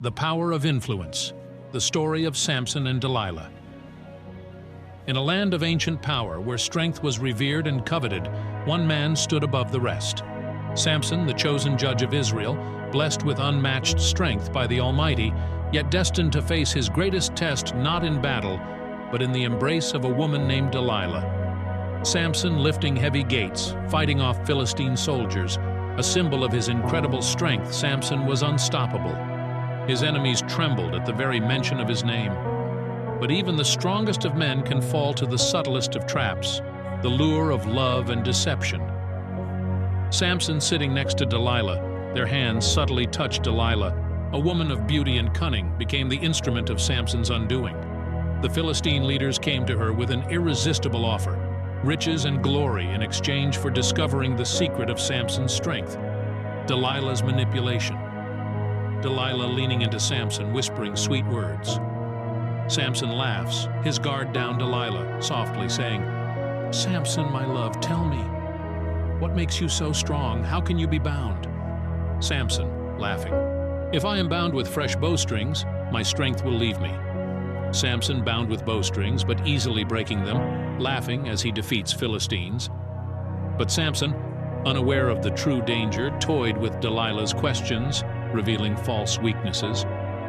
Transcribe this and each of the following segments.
The Power of Influence, the story of Samson and Delilah. In a land of ancient power where strength was revered and coveted, one man stood above the rest. Samson, the chosen judge of Israel, blessed with unmatched strength by the Almighty, yet destined to face his greatest test not in battle, but in the embrace of a woman named Delilah. Samson lifting heavy gates, fighting off Philistine soldiers, a symbol of his incredible strength, Samson was unstoppable. His enemies trembled at the very mention of his name. But even the strongest of men can fall to the subtlest of traps, the lure of love and deception. Samson sitting next to Delilah, their hands subtly touched Delilah. A woman of beauty and cunning became the instrument of Samson's undoing. The Philistine leaders came to her with an irresistible offer, riches and glory in exchange for discovering the secret of Samson's strength, Delilah's manipulation. Delilah leaning into Samson, whispering sweet words. Samson laughs, his guard down Delilah, softly saying, "Samson, my love, tell me, what makes you so strong? How can you be bound?" Samson, laughing, "If I am bound with fresh bowstrings, my strength will leave me." Samson bound with bowstrings, but easily breaking them, laughing as he defeats Philistines. But Samson, unaware of the true danger, toyed with Delilah's questions, revealing false weaknesses.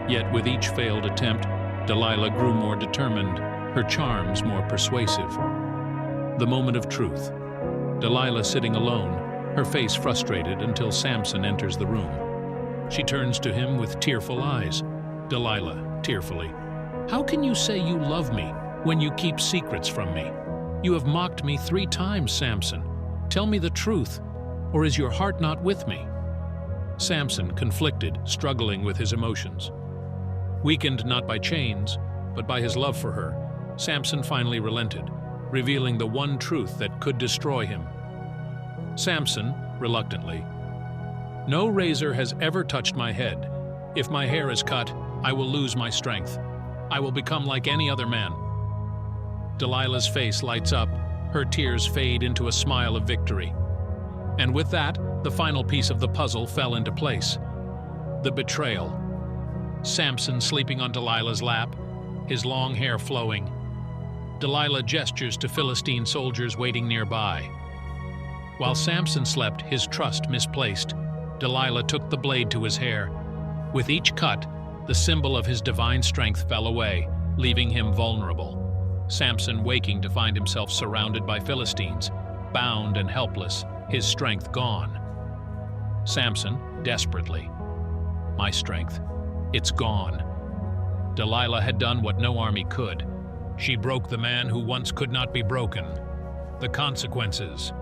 Yet with each failed attempt, Delilah grew more determined, her charms more persuasive. The moment of truth. Delilah sitting alone, her face frustrated until Samson enters the room. She turns to him with tearful eyes. Delilah, tearfully, "How can you say you love me when you keep secrets from me? You have mocked me 3 times, Samson. Tell me the truth, or is your heart not with me?" Samson, conflicted, struggling with his emotions. Weakened not by chains, but by his love for her, Samson finally relented, revealing the one truth that could destroy him. Samson, reluctantly, "No razor has ever touched my head. If my hair is cut, I will lose my strength. I will become like any other man." Delilah's face lights up, her tears fade into a smile of victory. And with that, the final piece of the puzzle fell into place. The betrayal. Samson sleeping on Delilah's lap, his long hair flowing. Delilah gestures to Philistine soldiers waiting nearby. While Samson slept, his trust misplaced, Delilah took the blade to his hair. With each cut, the symbol of his divine strength fell away, leaving him vulnerable. Samson waking to find himself surrounded by Philistines, bound and helpless, his strength gone. Samson, desperately, "My strength, it's gone." Delilah had done what no army could. She broke the man who once could not be broken. The consequences.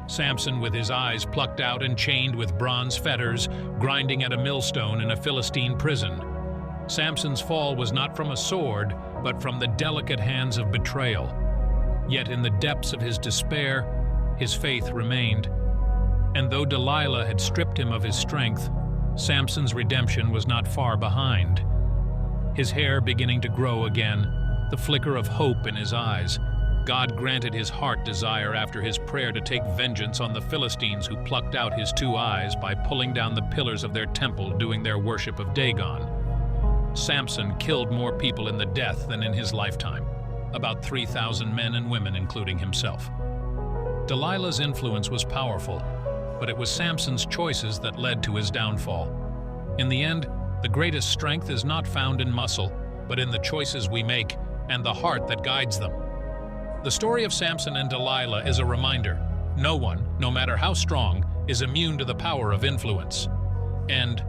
Samson, with his eyes plucked out and chained with bronze fetters, grinding at a millstone in a Philistine prison. Samson's fall was not from a sword, but from the delicate hands of betrayal. Yet in the depths of his despair, his faith remained. And though Delilah had stripped him of his strength, Samson's redemption was not far behind. His hair beginning to grow again, the flicker of hope in his eyes, God granted his heart desire after his prayer to take vengeance on the Philistines who plucked out his 2 eyes by pulling down the pillars of their temple doing their worship of Dagon. Samson killed more people in the death than in his lifetime, about 3,000 men and women including himself. Delilah's influence was powerful, but it was Samson's choices that led to his downfall. In the end, the greatest strength is not found in muscle, but in the choices we make and the heart that guides them. The story of Samson and Delilah is a reminder. No one, no matter how strong, is immune to the power of influence. And